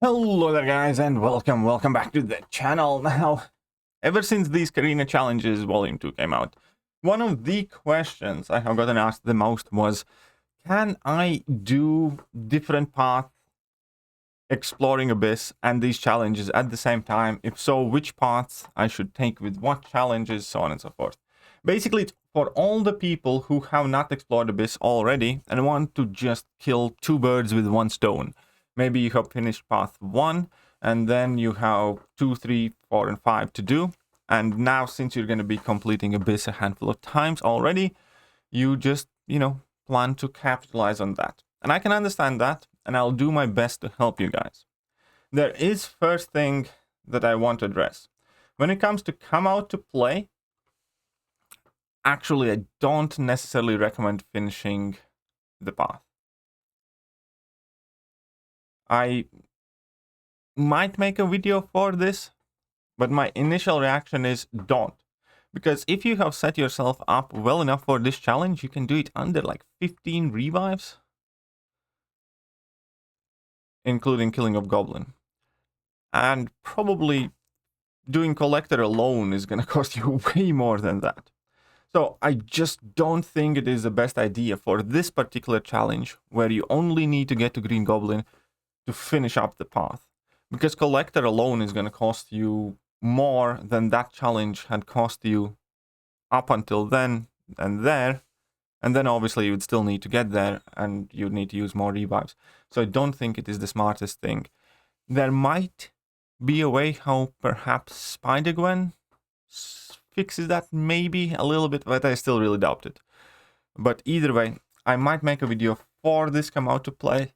Hello there guys, and welcome back to the channel. Now, ever since these Carina challenges volume 2 came out, one of the questions I have gotten asked the most was, can I do different paths exploring Abyss and these challenges at the same time? If so, which paths I should take with what challenges, so on and so forth. Basically, it's for all the people who have not explored Abyss already and want to just kill two birds with one stone. Maybe you have finished path 1, and then you have 2, 3, 4, and 5 to do. And now, since you're going to be completing Abyss a handful of times already, you just, plan to capitalize on that. And I can understand that, and I'll do my best to help you guys. There is first thing that I want to address. When it comes to come out to play, actually, I don't necessarily recommend finishing the path. I might make a video for this, but my initial reaction is don't. Because if you have set yourself up well enough for this challenge, you can do it under like 15 revives, including killing of Goblin. And probably doing Collector alone is going to cost you way more than that. So I just don't think it is the best idea for this particular challenge, where you only need to get to Green Goblin to finish up the path, because Collector alone is going to cost you more than that challenge had cost you up until then and there, and then obviously you would still need to get there and you'd need to use more revives. So I don't think it is the smartest thing. There might be a way how perhaps Spider-Gwen fixes that, maybe a little bit, but I still really doubt it. But either way, I might make a video for this come out to play.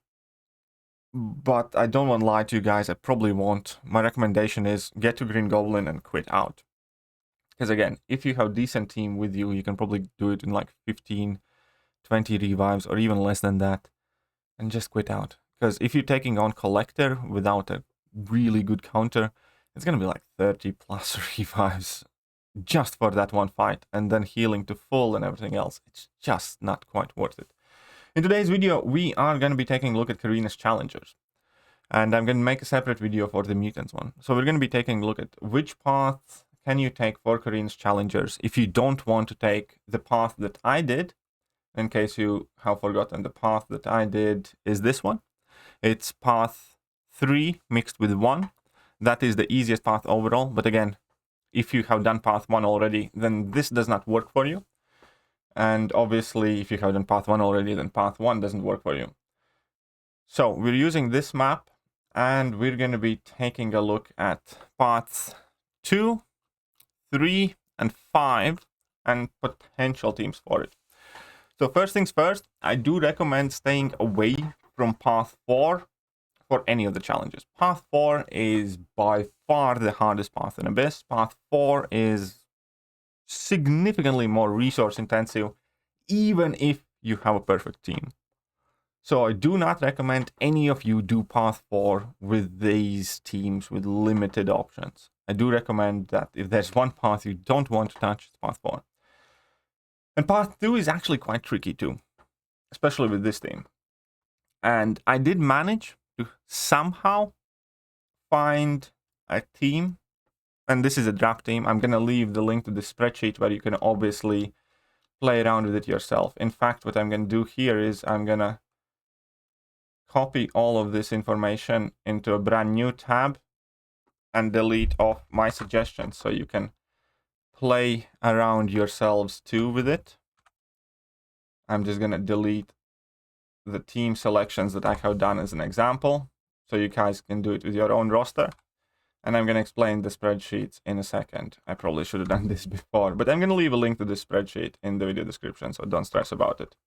But I don't want to lie to you guys, I probably won't. My recommendation is get to Green Goblin and quit out. Because again, if you have a decent team with you, you can probably do it in like 15, 20 revives or even less than that. And just quit out. Because if you're taking on Collector without a really good counter, it's going to be like 30 plus revives just for that one fight. And then healing to full and everything else. It's just not quite worth it. In today's video, we are going to be taking a look at Carina's challengers. And I'm going to make a separate video for the mutants one. So we're going to be taking a look at which path can you take for Carina's challengers if you don't want to take the path that I did. In case you have forgotten, the path that I did is this one. It's path 3 mixed with 1. That is the easiest path overall. But again, if you have done path 1 already, then this does not work for you. And obviously, if you have done path 1 already, then path 1 doesn't work for you. So we're using this map, and we're going to be taking a look at paths 2, 3, and 5, and potential teams for it. So first things first, I do recommend staying away from path 4 for any of the challenges. Path 4 is by far the hardest path in Abyss. Path 4 is significantly more resource intensive, even if you have a perfect team. So I do not recommend any of you do path 4 with these teams with limited options. I do recommend that if there's one path you don't want to touch, it's path 4. And path 2 is actually quite tricky too, especially with this team. And I did manage to somehow find a team. And this is a draft team. I'm going to leave the link to the spreadsheet where you can obviously play around with it yourself. In fact, what I'm going to do here is I'm going to copy all of this information into a brand new tab and delete off my suggestions so you can play around yourselves too with it. I'm just going to delete the team selections that I have done as an example so you guys can do it with your own roster. And I'm going to explain the spreadsheets in a second. I probably should have done this before, but I'm going to leave a link to this spreadsheet in the video description, so don't stress about it.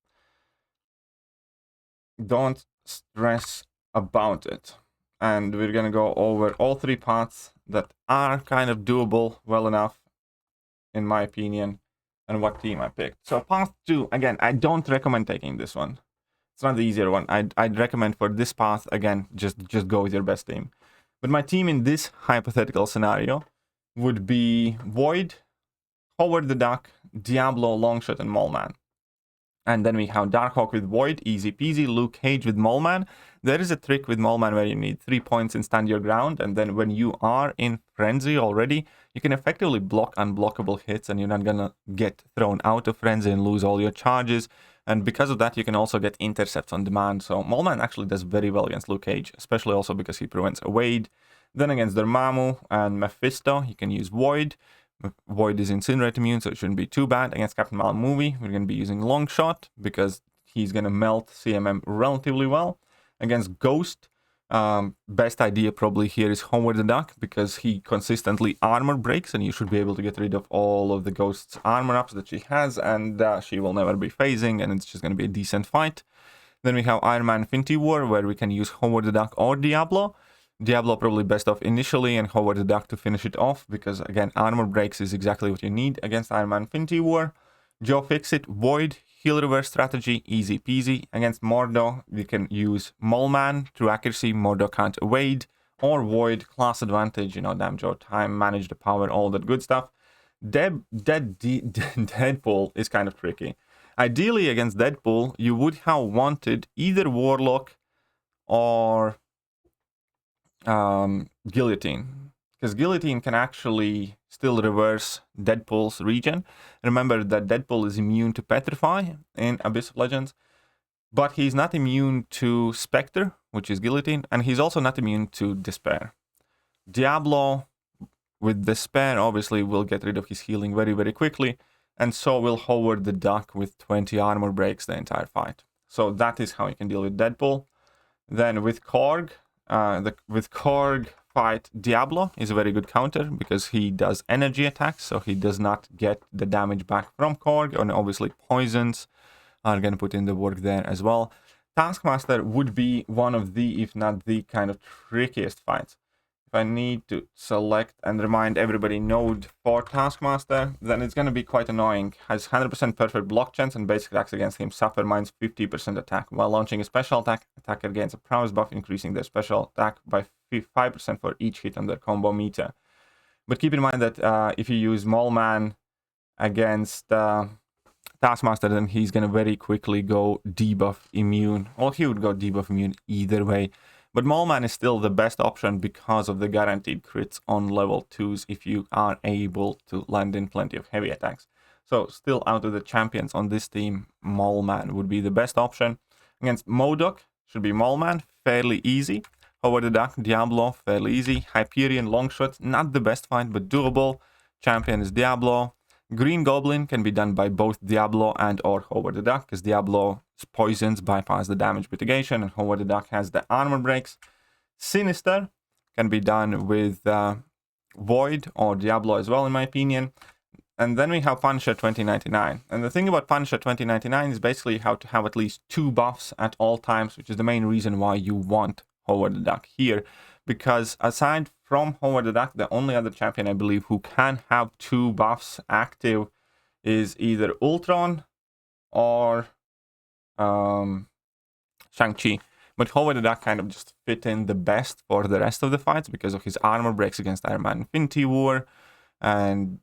Don't stress about it. And we're going to go over all 3 paths that are kind of doable well enough, in my opinion, and what team I picked. So path 2, again, I don't recommend taking this one. It's not the easier one. I'd recommend for this path, again, just go with your best team. But my team in this hypothetical scenario would be Void, Howard the Duck, Diablo, Longshot, and Mole Man. And then we have Darkhawk with Void, easy peasy. Luke Cage with Moleman. There is a trick with Moleman where you need 3 points and stand your ground. And then when you are in Frenzy already, you can effectively block unblockable hits and you're not gonna get thrown out of Frenzy and lose all your charges. And because of that, you can also get intercepts on demand. So Moleman actually does very well against Luke Cage, especially also because he prevents Evade. Then against Dormammu and Mephisto, you can use Void. Void is Incinerate immune, so it shouldn't be too bad. Against Captain Movie, we're going to be using Longshot because he's going to melt CMM relatively well. Against Ghost, best idea probably here is Howard the Duck because he consistently armor breaks and you should be able to get rid of all of the Ghost's armor ups that she has, and she will never be phasing and it's just going to be a decent fight. Then we have Iron Man Infinity War where we can use Howard the Duck or Diablo. Diablo probably best off initially and Howard the Duck to finish it off because again armor breaks is exactly what you need against Iron Man Infinity War. Joe Fixit, Void, heal reverse strategy, easy peasy. Against Mordo we can use Moleman, true accuracy, Mordo can't evade, or Void, class advantage, damage or time, manage the power, all that good stuff. Deadpool is kind of tricky. Ideally against Deadpool you would have wanted either Warlock or Guillotine, because Guillotine can actually still reverse Deadpool's regen. Remember that Deadpool is immune to Petrify in Abyss of Legends, but he's not immune to Spectre, which is Guillotine, and he's also not immune to Despair. Diablo with Despair obviously will get rid of his healing very, very quickly, and so will Howard the Duck with 20 armor breaks the entire fight. So that is how you can deal with Deadpool. Then with Korg, with Korg fight, Diablo is a very good counter because he does energy attacks, so he does not get the damage back from Korg, and obviously poisons are going to put in the work there as well. Taskmaster would be one of the, if not the kind of trickiest fights. If I need to select and remind everybody node for Taskmaster, then it's going to be quite annoying. Has 100% perfect block chance and basic attacks against him suffer minus 50% attack. While launching a special attack, attacker gains a prowess buff, increasing their special attack by 5% for each hit on their combo meter. But keep in mind that if you use Moleman against Taskmaster, then he's going to very quickly go debuff immune. Well, he would go debuff immune either way. But Moleman is still the best option because of the guaranteed crits on level 2s if you are able to land in plenty of heavy attacks. So still out of the champions on this team, Moleman would be the best option. Against MODOK, should be Moleman, fairly easy. Howard the Duck, Diablo, fairly easy. Hyperion, Longshot, not the best fight, but doable. Champion is Diablo. Green Goblin can be done by both Diablo and or Howard the Duck, because Diablo's poisons bypass the damage mitigation, and Howard the Duck has the armor breaks. Sinister can be done with Void or Diablo as well, in my opinion. And then we have Punisher 2099. And the thing about Punisher 2099 is basically how to have at least 2 buffs at all times, which is the main reason why you want Howard the Duck here. Because aside from Howard the Duck, the only other champion I believe who can have 2 buffs active is either Ultron or Shang-Chi. But Howard the Duck kind of just fit in the best for the rest of the fights because of his armor breaks against Iron Man Infinity War and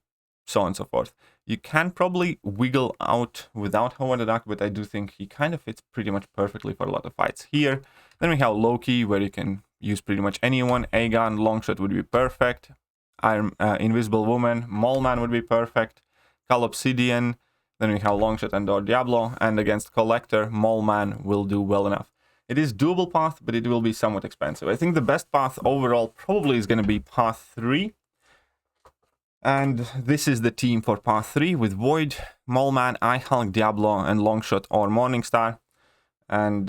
so on and so forth. You can probably wiggle out without Howard the Duck, but I do think he kind of fits pretty much perfectly for a lot of fights here. Then we have Loki, where you can use pretty much anyone. Aegon, Longshot would be perfect. Invisible Woman, Moleman would be perfect. Cal Obsidian, then we have Longshot and or Diablo, and against Collector, Moleman will do well enough. It is doable path, but it will be somewhat expensive. I think the best path overall probably is going to be path 3. And this is the team for path 3 with Void, Moleman, iHulk, Diablo, and Longshot or Morningstar. And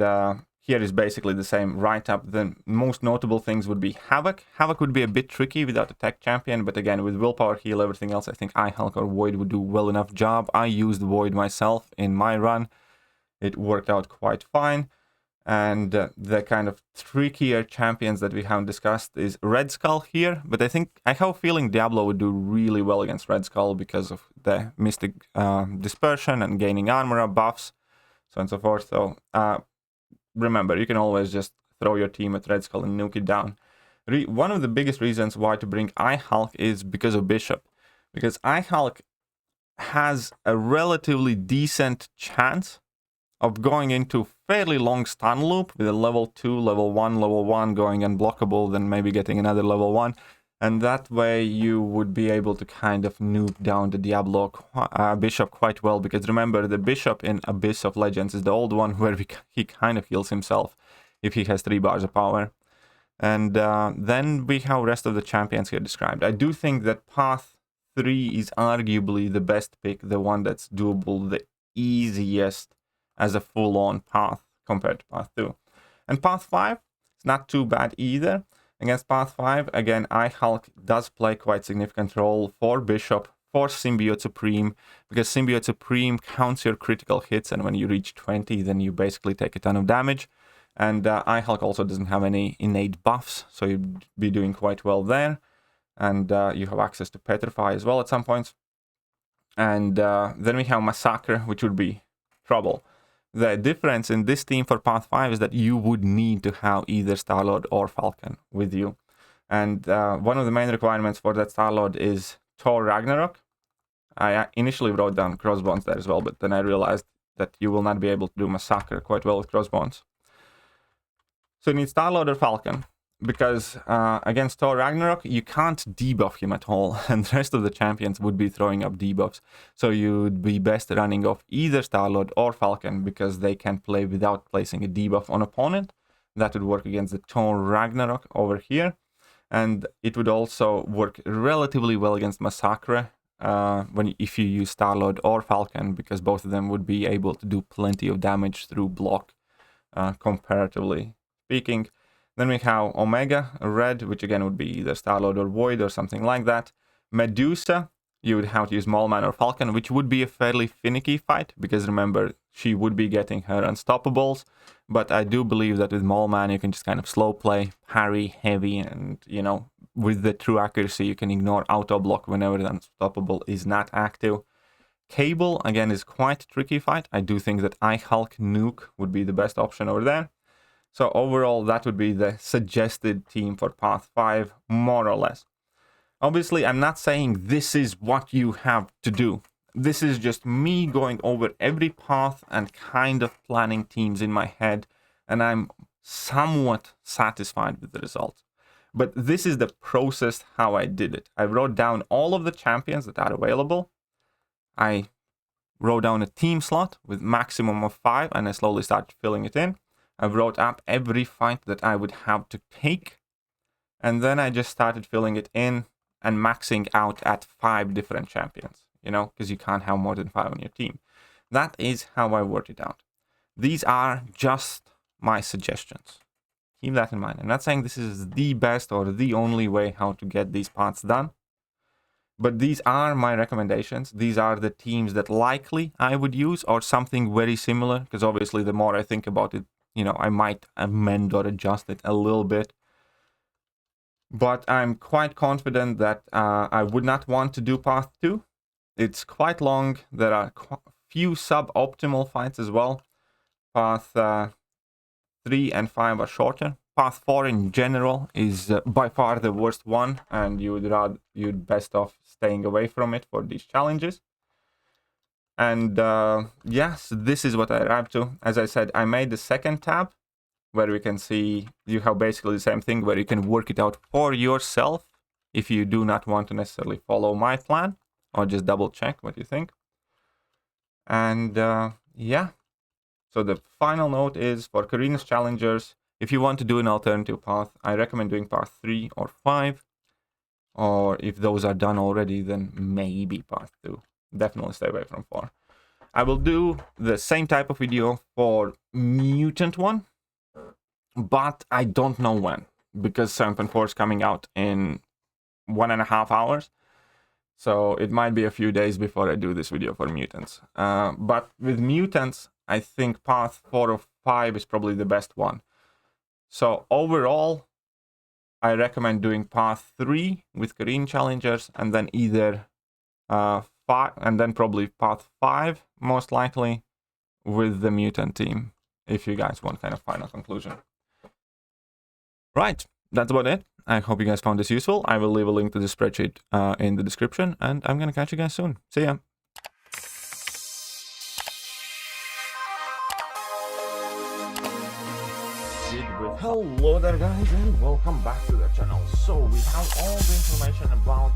here is basically the same write-up. The most notable things would be Havoc. Havoc would be a bit tricky without a tech champion, but again, with willpower heal, everything else, I think iHulk or Void would do well enough job. I used Void myself in my run. It worked out quite fine. And the kind of trickier champions that we haven't discussed is Red Skull here. But I have a feeling Diablo would do really well against Red Skull because of the Mystic Dispersion and gaining armor buffs, so on and so forth. So remember, you can always just throw your team at Red Skull and nuke it down. One of the biggest reasons why to bring iHulk is because of Bishop. Because iHulk has a relatively decent chance of going into fairly long stun loop with a level 2, level 1 going unblockable, then maybe getting another level 1. And that way you would be able to kind of nuke down the Diablo bishop quite well, because remember, the bishop in Abyss of Legends is the old one where he kind of heals himself if he has 3 bars of power. And then we have rest of the champions here described. I do think that path 3 is arguably the best pick, the one that's doable, the easiest as a full-on path compared to path 2. And path 5 is not too bad either. Against path 5, again, iHulk does play quite significant role for Bishop, for Symbiote Supreme, because Symbiote Supreme counts your critical hits, and when you reach 20, then you basically take a ton of damage. And iHulk also doesn't have any innate buffs, so you'd be doing quite well there. And you have access to Petrify as well at some points. And then we have Massacre, which would be trouble. The difference in this team for Path 5 is that you would need to have either Starlord or Falcon with you. And one of the main requirements for that Starlord is Thor Ragnarok. I initially wrote down Crossbones there as well, but then I realized that you will not be able to do Massacre quite well with Crossbones. So you need Starlord or Falcon, because against Thor Ragnarok, you can't debuff him at all, and the rest of the champions would be throwing up debuffs. So you'd be best running off either Starlord or Falcon, because they can play without placing a debuff on opponent. That would work against the Thor Ragnarok over here. And it would also work relatively well against Massacre if you use Starlord or Falcon, because both of them would be able to do plenty of damage through block, comparatively speaking. Then we have Omega Red, which again would be either Starlord or Void or something like that. Medusa, you would have to use Maulman or Falcon, which would be a fairly finicky fight, because remember, she would be getting her Unstoppables. But I do believe that with Maulman, you can just kind of slow play, parry, heavy, and, you know, with the true accuracy, you can ignore auto block whenever the Unstoppable is not active. Cable, again, is quite a tricky fight. I do think that iHulk Nuke would be the best option over there. So overall, that would be the suggested team for Path 5, more or less. Obviously, I'm not saying this is what you have to do. This is just me going over every path and kind of planning teams in my head, and I'm somewhat satisfied with the results. But this is the process how I did it. I wrote down all of the champions that are available. I wrote down a team slot with maximum of 5, and I slowly started filling it in. I wrote up every fight that I would have to take, and then I just started filling it in and maxing out at 5 different champions, you know, because you can't have more than 5 on your team. That is how I worked it out. These are just my suggestions. Keep that in mind. I'm not saying this is the best or the only way how to get these parts done, but these are my recommendations. These are the teams that likely I would use, or something very similar, because obviously the more I think about it, you know, I might amend or adjust it a little bit. But I'm quite confident that I would not want to do Path 2. It's quite long. There are few suboptimal fights as well. Path 3 and 5 are shorter. Path 4 in general is by far the worst one, and you'd best off staying away from it for these challenges. And yes, this is what I arrived to. As I said, I made the second tab where we can see you have basically the same thing, where you can work it out for yourself if you do not want to necessarily follow my plan, or just double check what you think. And yeah, so the final note is for Carina's challengers, if you want to do an alternative path, I recommend doing Path 3 or 5. Or if those are done already, then maybe Path 2. Definitely stay away from 4. I will do the same type of video for Mutant one, but I don't know when, because 7.4 is coming out in 1.5 hours. So it might be a few days before I do this video for Mutants. But with Mutants, I think Path 4 or 5 is probably the best one. So overall, I recommend doing Path 3 with Carina challengers, and then either 5, and then probably Path 5, most likely, with the Mutant team, if you guys want kind of final conclusion. Right, that's about it. I hope you guys found this useful. I will leave a link to the spreadsheet in the description, and I'm gonna catch you guys soon. See ya! proceed with... Hello there guys and welcome back to the channel. So we have all the information about